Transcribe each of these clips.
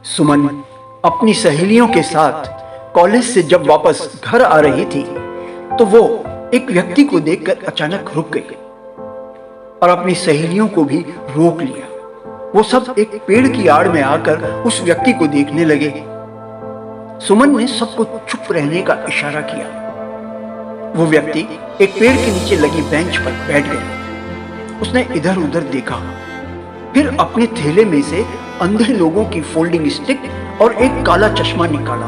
सुमन अपनी सहेलियों के साथ कॉलेज से जब वापस घर आ रही थी तो वो एक व्यक्ति को देखकर अचानक रुक गई और अपनी सहेलियों को भी रोक लिया। वो सब एक पेड़ की आड़ में आकर उस व्यक्ति को देखने लगे। सुमन ने सबको चुप रहने का इशारा किया। वो व्यक्ति एक पेड़ के नीचे लगी बेंच पर बैठ गया। उसने इधर उधर देखा, फिर अपने थैले में से अंधे लोगों की फोल्डिंग स्टिक और एक काला चश्मा निकाला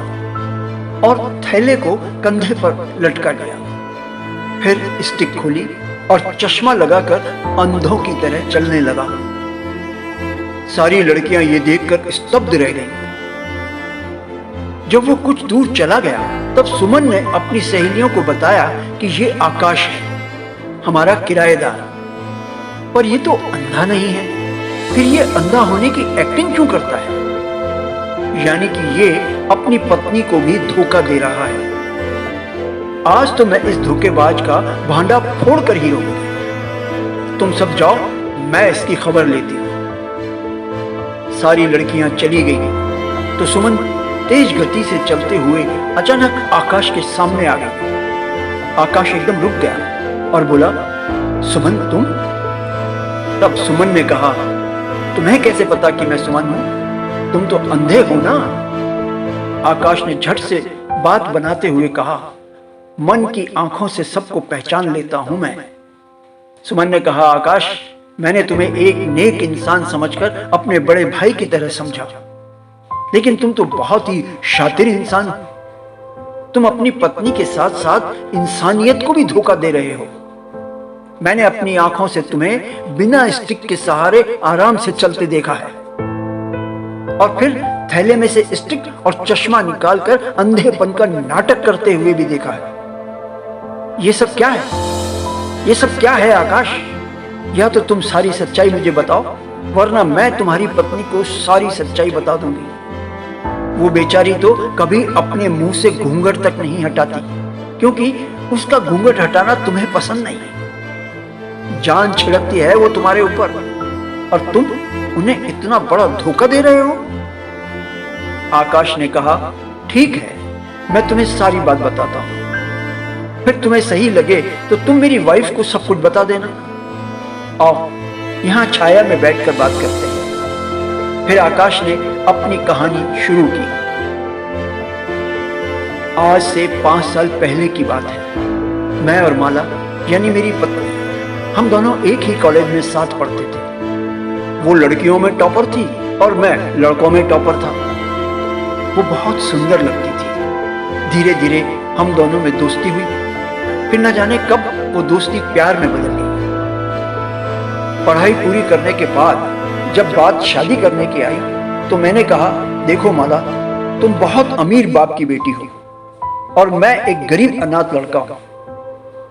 और थैले को कंधे पर लटका दिया। फिर स्टिक खोली और चश्मा लगाकर अंधों की तरह चलने लगा। सारी लड़कियां ये देखकर स्तब्ध रह गईं। जब वो कुछ दूर चला गया तब सुमन ने अपनी सहेलियों को बताया कि ये आकाश है, हमारा किराएदार। पर ये तो अंधा नहीं है, फिर ये अंधा होने की एक्टिंग क्यों करता है? यानी कि ये अपनी पत्नी को भी धोखा दे रहा है। आज तो मैं इस धोखेबाज का भांडा फोड़ कर ही रहूंगी। तुम सब जाओ, मैं इसकी खबर लेती हूं। सारी लड़कियां चली गई तो सुमन तेज गति से चलते हुए अचानक आकाश के सामने आ गई। आकाश एकदम रुक गया और बोला, सुमन तुम? तब सुमन ने कहा, तुम्हें कैसे पता कि मैं सुमन हूं? तुम तो अंधे हो ना। आकाश ने झट से बात बनाते हुए कहा, मन की आंखों से सबको पहचान लेता हूं मैं। सुमन ने कहा, आकाश, मैंने तुम्हें एक नेक इंसान समझकर अपने बड़े भाई की तरह समझा, लेकिन तुम तो बहुत ही शातिर इंसान हो। तुम अपनी पत्नी के साथ साथ इंसानियत को भी धोखा दे रहे हो। मैंने अपनी आंखों से तुम्हें बिना स्टिक के सहारे आराम से चलते देखा है और फिर थैले में से स्टिक और चश्मा निकालकर अंधेपन का नाटक करते हुए भी देखा है। ये सब क्या है? ये सब क्या है आकाश? या तो तुम सारी सच्चाई मुझे बताओ, वरना मैं तुम्हारी पत्नी को सारी सच्चाई बता दूंगी। वो बेचारी तो कभी अपने मुंह से घूंघट तक नहीं हटाती, क्योंकि उसका घूंघट हटाना तुम्हें पसंद नहीं है। जान छिड़कती है वो तुम्हारे ऊपर, और तुम उन्हें इतना बड़ा धोखा दे रहे हो। आकाश ने कहा, ठीक है, मैं तुम्हें सारी बात बताता हूं। फिर तुम्हें सही लगे तो तुम मेरी वाइफ को सब कुछ बता देना। आओ, यहां छाया में बैठकर बात करते हैं। फिर आकाश ने अपनी कहानी शुरू की। आज से 5 साल पहले की बात है। मैं और माला, यानी मेरी पत्नी, हम दोनों एक ही कॉलेज में साथ पढ़ते थे। वो लड़कियों में टॉपर थी और मैं लड़कों में टॉपर था। वो बहुत सुंदर लगती थी। धीरे धीरे हम दोनों में दोस्ती हुई, फिर न जाने कब वो दोस्ती प्यार में बदल गई। पढ़ाई पूरी करने के बाद जब बात शादी करने की आई तो मैंने कहा, देखो माला, तुम बहुत अमीर बाप की बेटी हो और मैं एक गरीब अनाथ लड़का हूं।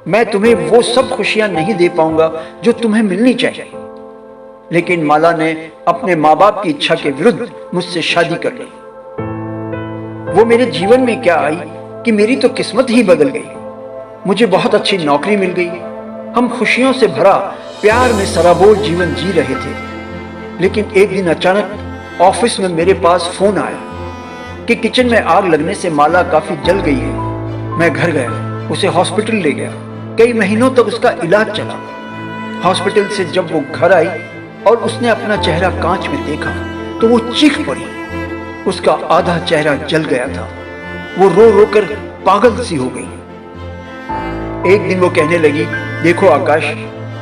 मैं तुम्हें वो सब खुशियां नहीं दे पाऊंगा जो तुम्हें मिलनी चाहिए। लेकिन माला ने अपने माँ बाप की इच्छा के विरुद्ध मुझसे शादी कर ली। वो मेरे जीवन में क्या आई कि मेरी तो किस्मत ही बदल गई। मुझे बहुत अच्छी नौकरी मिल गई। हम खुशियों से भरा प्यार में सराबोर जीवन जी रहे थे। लेकिन एक दिन अचानक ऑफिस में मेरे पास फोन आया कि किचन में आग लगने से माला काफी जल गई है। मैं घर गया, उसे हॉस्पिटल ले गया। कई महीनों तक उसका इलाज चला। हॉस्पिटल से जब वो घर आई और उसने अपना चेहरा कांच में देखा तो वो चीख पड़ी। उसका आधा चेहरा जल गया था। वो रो रो कर पागल सी हो गई। एक दिन वो कहने लगी, देखो आकाश,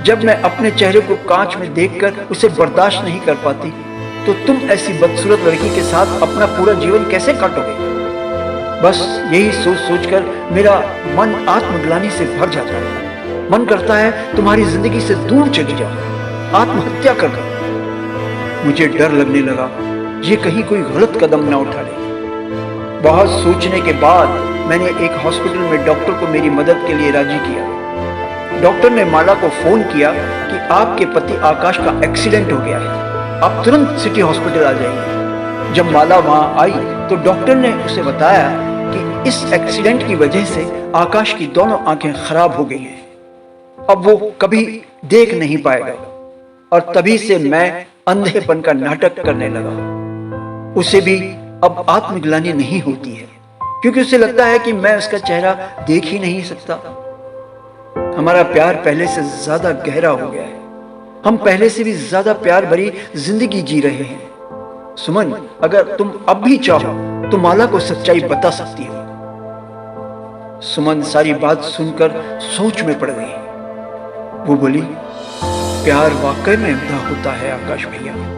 जब मैं अपने चेहरे को कांच में देखकर उसे बर्दाश्त नहीं कर पाती तो तुम ऐसी बदसूरत लड़की के साथ अपना पूरा जीवन कैसे काटोगे? बस यही सोच सोचकर मेरा मन आत्मग्लानि से भर जाता है। मन करता है तुम्हारी जिंदगी से दूर चली जाओ, आत्महत्या कर दो। मुझे डर लगने लगा, ये कहीं कोई गलत कदम न उठा ले। बहुत सोचने के बाद मैंने एक हॉस्पिटल में डॉक्टर को मेरी मदद के लिए राजी किया। डॉक्टर ने माला को फोन किया कि आपके पति आकाश का एक्सीडेंट हो गया है, आप तुरंत सिटी हॉस्पिटल आ जाइए। जब माला वहां आई तो डॉक्टर ने उसे बताया कि इस एक्सीडेंट की वजह से आकाश की दोनों आंखें खराब हो गई हैं। अब वो कभी देख नहीं पाएगा। और तभी से मैं अंधेपन का नाटक करने लगा। उसे भी अब आत्मग्लानि नहीं होती है, क्योंकि उसे लगता है कि मैं उसका चेहरा देख ही नहीं सकता। हमारा प्यार पहले से ज्यादा गहरा हो गया है। हम पहले से भी ज्यादा प्यार भरी जिंदगी जी रहे हैं। सुमन, अगर तुम अब भी चाहो तो माला को सच्चाई बता सकती हो। सुमन सारी बात सुनकर सोच में पड़ गई। वो बोली, प्यार वाकई में अंधा होता है आकाश भैया।